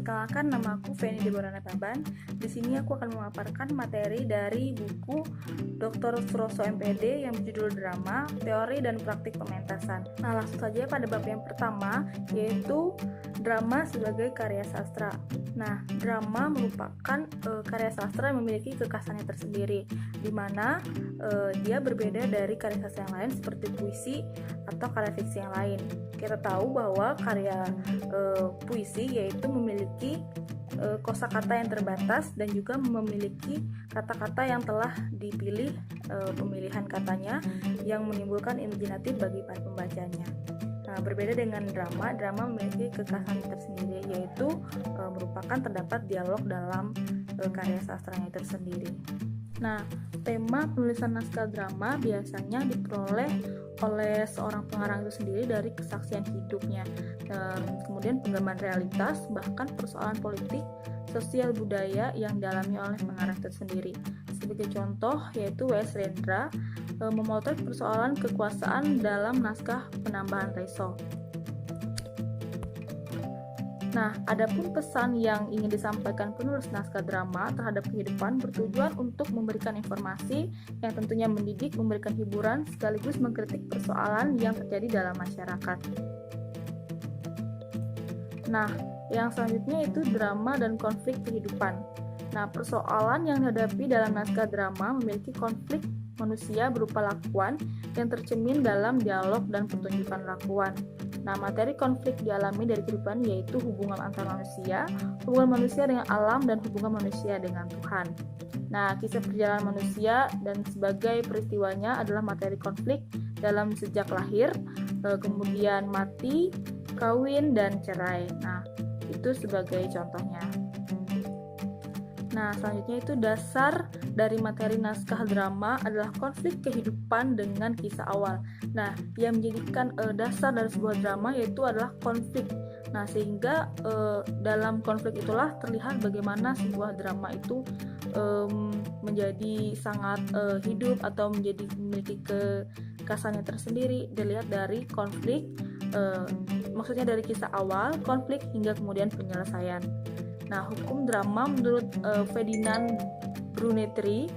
Perkenalkan, nama aku Feni Deborah Nataban. Di sini aku akan memaparkan materi dari buku Dr. Suroso MPD yang berjudul Drama, Teori dan Praktik Pementasan. Nah, langsung saja pada bab yang pertama, yaitu drama sebagai karya sastra. Nah, drama merupakan karya sastra yang memiliki kekhasannya tersendiri, di mana dia berbeda dari karya sastra yang lain seperti puisi atau karya fiksi yang lain. Kita tahu bahwa karya puisi yaitu memiliki kosakata yang terbatas dan juga memiliki kata-kata yang telah dipilih pemilihan katanya yang menimbulkan imajinatif bagi para pembacanya. Nah, berbeda dengan drama memiliki kekhasan tersendiri, yaitu merupakan terdapat dialog dalam karya sastranya tersendiri. Nah, tema penulisan naskah drama biasanya diperoleh oleh seorang pengarang itu sendiri dari kesaksian hidupnya, kemudian pengalaman realitas, bahkan persoalan politik, sosial, budaya yang dialami oleh pengarang tersendiri. Sebagai contoh, yaitu W.S. Rendra memotret persoalan kekuasaan dalam naskah Penambahan Reso. Nah, adapun pesan yang ingin disampaikan penulis naskah drama terhadap kehidupan bertujuan untuk memberikan informasi yang tentunya mendidik, memberikan hiburan, sekaligus mengkritik persoalan yang terjadi dalam masyarakat. Nah, yang selanjutnya itu drama dan konflik kehidupan. Nah, persoalan yang dihadapi dalam naskah drama memiliki konflik manusia berupa lakuan yang tercermin dalam dialog dan pertunjukan lakuan. Nah, materi konflik dialami dari kehidupan yaitu hubungan antar manusia, hubungan manusia dengan alam, dan hubungan manusia dengan Tuhan. Nah, kisah perjalanan manusia dan sebagai peristiwanya adalah materi konflik dalam sejak lahir, kemudian mati, kawin, dan cerai. Nah, itu sebagai contohnya. Nah, selanjutnya itu dasar dari materi naskah drama adalah konflik kehidupan dengan kisah awal. Nah, yang menjadikan dasar dari sebuah drama yaitu adalah konflik. Nah, sehingga dalam konflik itulah terlihat bagaimana sebuah drama itu menjadi sangat hidup atau memiliki kekhasannya tersendiri. Dilihat dari konflik, maksudnya dari kisah awal, konflik, hingga kemudian penyelesaian. Nah, hukum drama menurut Ferdinand Brunetri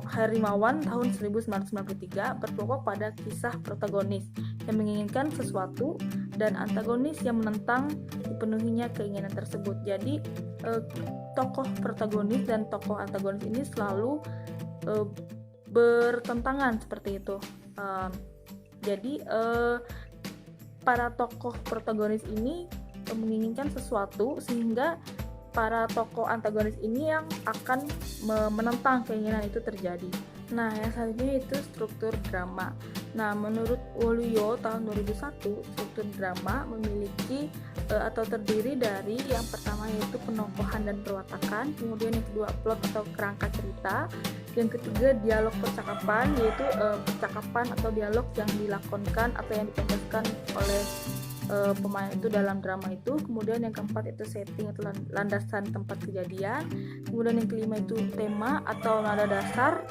Herimawan tahun 1993 berpokok pada kisah protagonis yang menginginkan sesuatu dan antagonis yang menentang dipenuhinya keinginan tersebut. Jadi tokoh protagonis dan tokoh antagonis ini selalu bertentangan seperti itu. Jadi para tokoh protagonis ini menginginkan sesuatu sehingga para tokoh antagonis ini yang akan menentang keinginan itu terjadi. Nah, yang selanjutnya itu struktur drama. Nah, menurut Waluyo tahun 2001, struktur drama memiliki atau terdiri dari yang pertama yaitu penokohan dan perwatakan, kemudian yang kedua plot atau kerangka cerita, yang ketiga dialog percakapan, yaitu percakapan atau dialog yang dilakonkan atau yang dipentaskan oleh pemain itu dalam drama itu. Kemudian yang keempat itu setting atau landasan tempat kejadian. Kemudian yang kelima itu tema atau nada dasar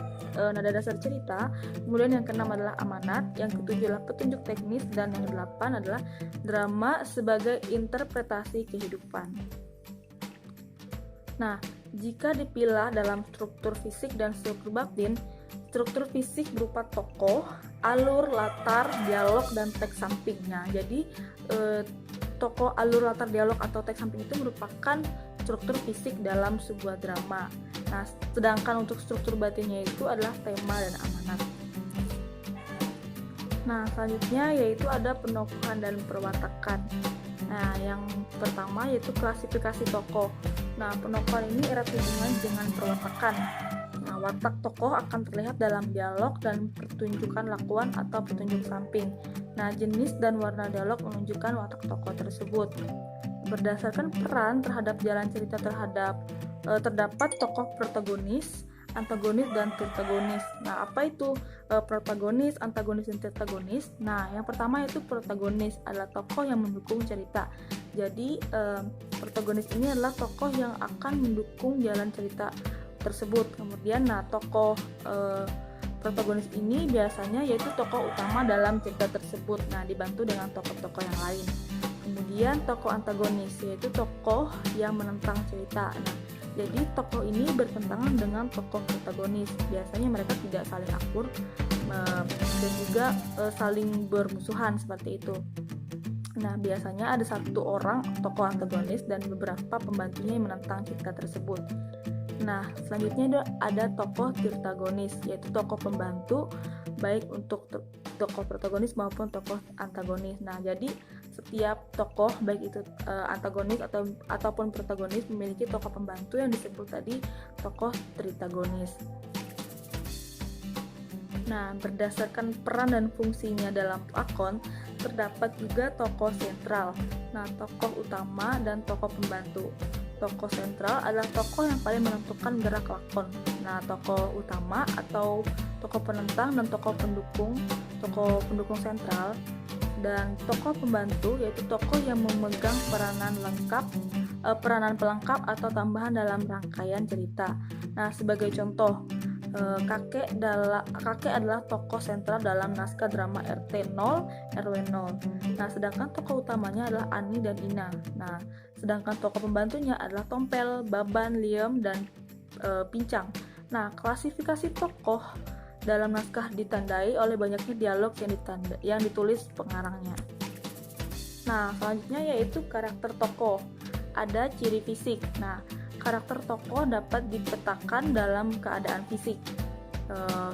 cerita. Kemudian yang keenam adalah amanat, yang ketujuh adalah petunjuk teknis, dan yang kedelapan adalah drama sebagai interpretasi kehidupan. Nah, jika dipilah dalam struktur fisik dan struktur batin, struktur fisik berupa tokoh, alur, latar, dialog, dan teks samping. Nah, jadi tokoh, alur, latar, dialog, atau teks samping itu merupakan struktur fisik dalam sebuah drama. Nah, sedangkan untuk struktur batinnya itu adalah tema dan amanat. Nah, selanjutnya yaitu ada penokohan dan perwatakan. Nah, yang pertama yaitu klasifikasi tokoh. Nah, penokohan ini erat hubungan dengan perwatakan. Nah, watak tokoh akan terlihat dalam dialog dan pertunjukan lakuan atau petunjuk samping. Nah, jenis dan warna dialog menunjukkan watak tokoh tersebut. Berdasarkan peran terhadap jalan cerita terdapat tokoh protagonis, antagonis, dan protagonis. Nah, apa itu protagonis, antagonis, dan protagonis? Nah, yang pertama itu protagonis adalah tokoh yang mendukung cerita. Jadi, protagonis ini adalah tokoh yang akan mendukung jalan cerita tersebut. Kemudian, tokoh protagonis ini biasanya yaitu tokoh utama dalam cerita tersebut. Nah, dibantu dengan tokoh-tokoh yang lain. Kemudian Kemudian tokoh antagonis, yaitu tokoh yang menentang cerita. Nah, jadi tokoh ini bertentangan dengan tokoh protagonis. Biasanya mereka tidak saling akur dan juga saling bermusuhan seperti itu. Nah, biasanya ada satu orang tokoh antagonis dan beberapa pembantunya yang menentang cerita tersebut. Nah, selanjutnya ada tokoh tirtagonis, yaitu tokoh pembantu baik untuk tokoh protagonis maupun tokoh antagonis. Nah, jadi setiap tokoh baik itu antagonis ataupun protagonis memiliki tokoh pembantu yang disebut tadi tokoh tritagonis. Nah, berdasarkan peran dan fungsinya dalam lakon, terdapat juga tokoh sentral. Nah, tokoh utama dan tokoh pembantu. Tokoh sentral adalah tokoh yang paling menentukan gerak lakon. Nah, tokoh utama atau tokoh penentang dan tokoh pendukung sentral, dan tokoh pembantu yaitu tokoh yang memegang peranan pelengkap atau tambahan dalam rangkaian cerita. Nah, sebagai contoh, kakek adalah tokoh sentral dalam naskah drama RT 0 RW 0. Nah, sedangkan tokoh utamanya adalah Ani dan Ina. Nah, sedangkan tokoh pembantunya adalah Tompel, Baban, Liem, dan Pincang. Nah, klasifikasi tokoh dalam naskah ditandai oleh banyaknya dialog yang ditulis pengarangnya. Nah, selanjutnya yaitu karakter tokoh. Ada ciri fisik. Nah, karakter tokoh dapat dipetakan dalam keadaan fisik,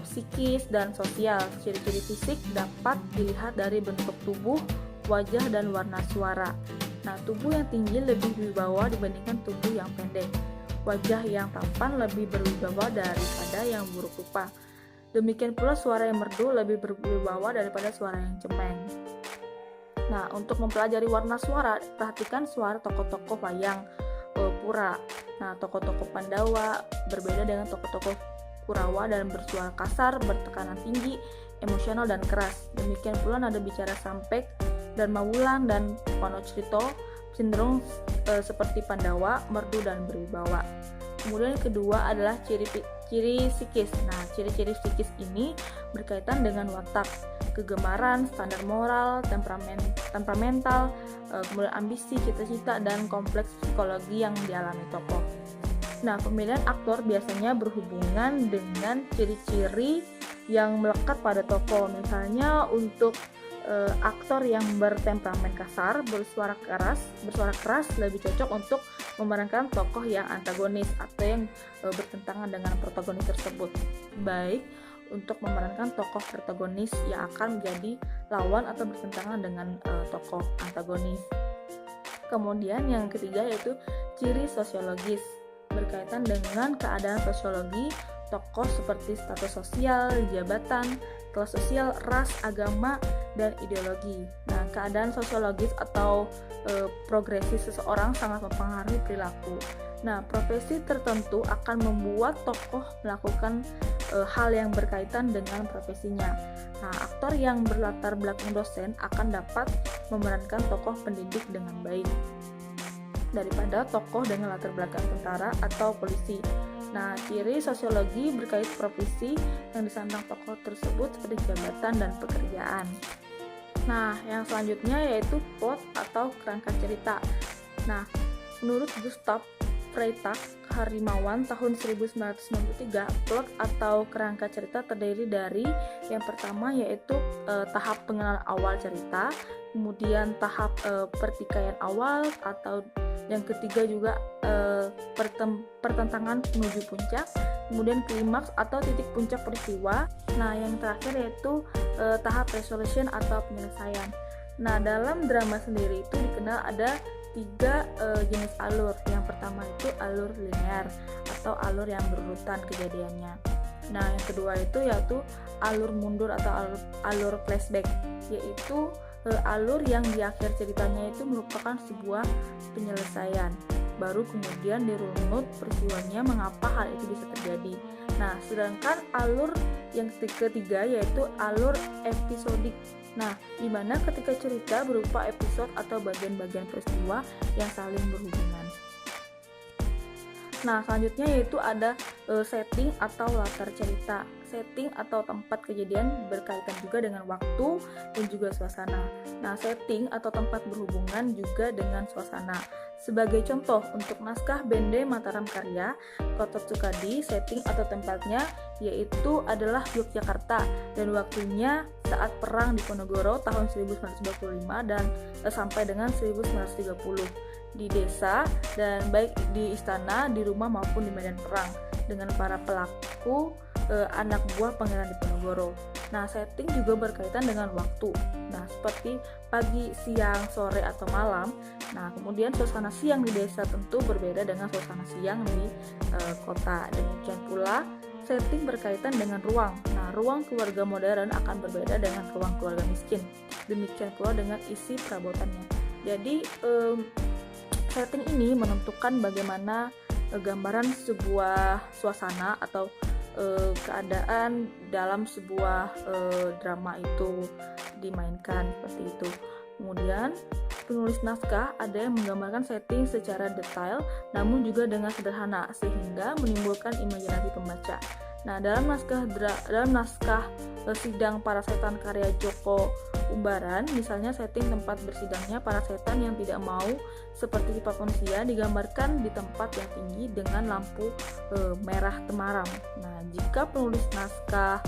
psikis, dan sosial. Ciri-ciri fisik dapat dilihat dari bentuk tubuh, wajah, dan warna suara. Nah, tubuh yang tinggi lebih berwibawa dibandingkan tubuh yang pendek. Wajah yang tampan lebih berwibawa daripada yang buruk rupa. Demikian pula suara yang merdu lebih berwibawa daripada suara yang cemeng. Nah, untuk mempelajari warna suara, perhatikan suara tokoh-tokoh wayang pura. Nah, tokoh-tokoh Pandawa berbeda dengan tokoh-tokoh Kurawa dan bersuara kasar, bertekanan tinggi, emosional, dan keras. Demikian pula nada bicara Sampek, Dharma Wulan, dan Panocrito cenderung seperti Pandawa, merdu dan berwibawa. Kemudian yang kedua adalah ciri psikis. Nah, ciri-ciri psikis ini berkaitan dengan watak, kegemaran, standar moral, temperamental, kemudian ambisi, cita-cita, dan kompleks psikologi yang dialami tokoh. Nah, pemilihan aktor biasanya berhubungan dengan ciri-ciri yang melekat pada tokoh. Misalnya untuk aktor yang bertemperamen kasar, bersuara keras lebih cocok untuk memerankan tokoh yang antagonis atau yang bertentangan dengan protagonis tersebut. Baik untuk memerankan tokoh protagonis yang akan menjadi lawan atau bertentangan dengan tokoh antagonis. Kemudian yang ketiga yaitu ciri sosiologis, berkaitan dengan keadaan sosiologi tokoh seperti status sosial, jabatan, kelas sosial, ras, agama, dan ideologi. Nah, keadaan sosiologis atau progresi seseorang sangat mempengaruhi perilaku. Nah, profesi tertentu akan membuat tokoh melakukan hal yang berkaitan dengan profesinya. Nah, aktor yang berlatar belakang dosen akan dapat memerankan tokoh pendidik dengan baik daripada tokoh dengan latar belakang tentara atau polisi. Nah, ciri sosiologi berkait profesi yang disandang tokoh tersebut seperti jabatan dan pekerjaan. Nah, yang selanjutnya yaitu plot atau kerangka cerita. Nah, menurut Gustav Freytag Harimawan tahun 1993, plot atau kerangka cerita terdiri dari yang pertama yaitu tahap pengenalan awal cerita, kemudian tahap pertikaian awal, atau yang ketiga juga pertentangan menuju puncak, kemudian klimaks atau titik puncak peristiwa. Nah, yang terakhir yaitu tahap resolution atau penyelesaian. Nah, dalam drama sendiri itu dikenal ada 3 jenis alur. Yang pertama itu alur linear atau alur yang berurutan kejadiannya. Nah, yang kedua itu yaitu alur mundur atau alur flashback, yaitu alur yang di akhir ceritanya itu merupakan sebuah penyelesaian, baru kemudian dirunut peristiwanya mengapa hal itu bisa terjadi. Nah, sedangkan alur yang ketiga yaitu alur episodik. Nah, di mana ketika cerita berupa episode atau bagian-bagian peristiwa yang saling berhubungan. Nah, selanjutnya yaitu ada setting atau latar cerita. Setting atau tempat kejadian berkaitan juga dengan waktu dan juga suasana. Nah, setting atau tempat berhubungan juga dengan suasana. Sebagai contoh, untuk naskah Bende Mataram Karya, Kotot Sukadi, setting atau tempatnya yaitu adalah Yogyakarta dan waktunya saat perang di Ponorogo tahun 1925 dan sampai dengan 1930 di desa dan baik di istana, di rumah maupun di medan perang dengan para pelaku anak buah pangeran Diponegoro. Nah, setting juga berkaitan dengan waktu. Nah, seperti pagi, siang, sore, atau malam. Nah, kemudian suasana siang di desa tentu berbeda dengan suasana siang di kota. Demikian pula setting berkaitan dengan ruang. Nah, ruang keluarga modern akan berbeda dengan ruang keluarga miskin. Demikian pula dengan isi perabotannya. Jadi, setting ini menentukan bagaimana gambaran sebuah suasana atau keadaan dalam sebuah drama itu dimainkan seperti itu. Kemudian penulis naskah ada yang menggambarkan setting secara detail namun juga dengan sederhana sehingga menimbulkan imajinasi pembaca. Nah, dalam naskah Sidang Para Setan karya Djoko Umbaran, misalnya setting tempat bersidangnya para setan yang tidak mau seperti sifat manusia digambarkan di tempat yang tinggi dengan lampu merah temaram. Nah, jika penulis naskah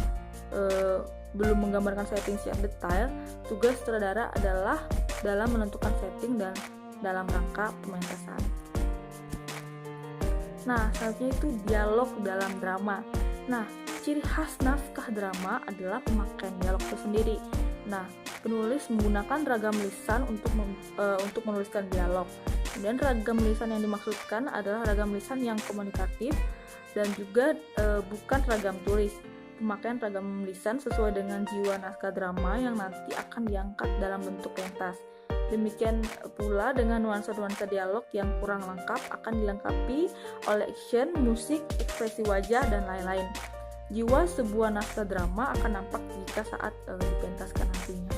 belum menggambarkan setting secara detail, tugas sutradara adalah dalam menentukan setting dan dalam rangka pementasan. Nah, selanjutnya itu dialog dalam drama. Nah, ciri khas naskah drama adalah pemakaian dialog itu sendiri. Nah, penulis menggunakan ragam lisan untuk menuliskan dialog. Kemudian ragam lisan yang dimaksudkan adalah ragam lisan yang komunikatif dan juga bukan ragam tulis. Pemakaian ragam lisan sesuai dengan jiwa naskah drama yang nanti akan diangkat dalam bentuk pentas. Demikian pula dengan nuansa-nuansa dialog yang kurang lengkap akan dilengkapi oleh action, musik, ekspresi wajah, dan lain-lain. Jiwa sebuah naskah drama akan nampak jika saat dipentaskan nantinya.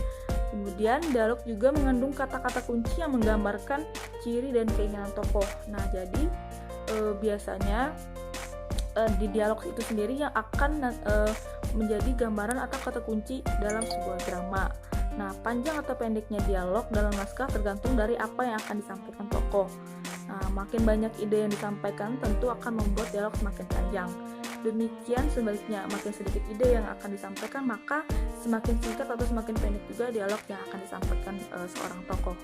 Kemudian dialog juga mengandung kata-kata kunci yang menggambarkan ciri dan keinginan tokoh. Nah, jadi biasanya di dialog itu sendiri yang akan menjadi gambaran atau kata kunci dalam sebuah drama. Nah, panjang atau pendeknya dialog dalam naskah tergantung dari apa yang akan disampaikan tokoh. Nah, makin banyak ide yang disampaikan tentu akan membuat dialog semakin panjang. Demikian sebaliknya, makin sedikit ide yang akan disampaikan, maka semakin singkat atau semakin pendek juga dialog yang akan disampaikan seorang tokoh.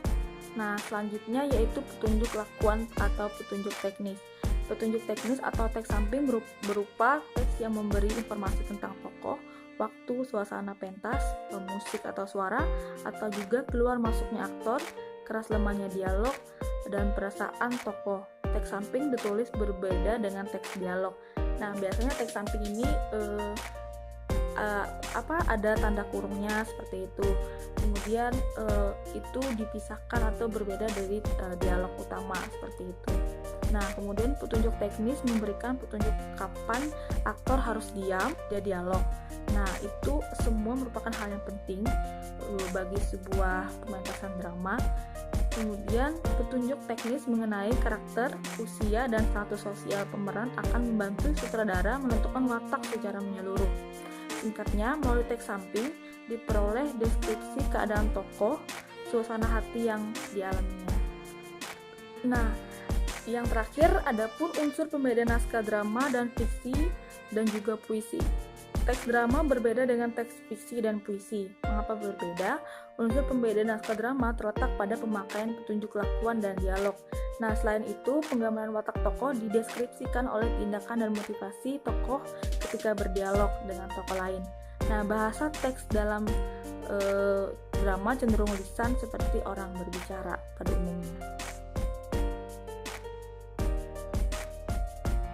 Nah, selanjutnya yaitu petunjuk lakuan atau petunjuk teknis. Petunjuk teknis atau teks samping berupa teks yang memberi informasi tentang tokoh, waktu, suasana pentas, musik atau suara, atau juga keluar masuknya aktor, keras lemahnya dialog, dan perasaan tokoh. Teks samping ditulis berbeda dengan teks dialog. Nah, biasanya teks samping ini ada tanda kurungnya seperti itu. Kemudian itu dipisahkan atau berbeda dari dialog utama seperti itu. Nah, kemudian petunjuk teknis memberikan petunjuk kapan aktor harus diam dia dialog. Nah, itu semua merupakan hal yang penting bagi sebuah pementasan drama. Kemudian petunjuk teknis mengenai karakter, usia, dan status sosial pemeran akan membantu sutradara menentukan watak secara menyeluruh. Singkatnya, melalui teks samping diperoleh deskripsi keadaan tokoh, suasana hati yang dialaminya. Nah, yang terakhir adapun unsur pembeda naskah drama dan fiksi dan juga puisi. Teks drama berbeda dengan teks fiksi dan puisi. Mengapa berbeda? Unsur pembeda naskah drama terletak pada pemakaian petunjuk lakuan dan dialog. Nah, selain itu, penggambaran watak tokoh dideskripsikan oleh tindakan dan motivasi tokoh ketika berdialog dengan tokoh lain. Nah, bahasa teks dalam drama cenderung lisan seperti orang berbicara pada umumnya.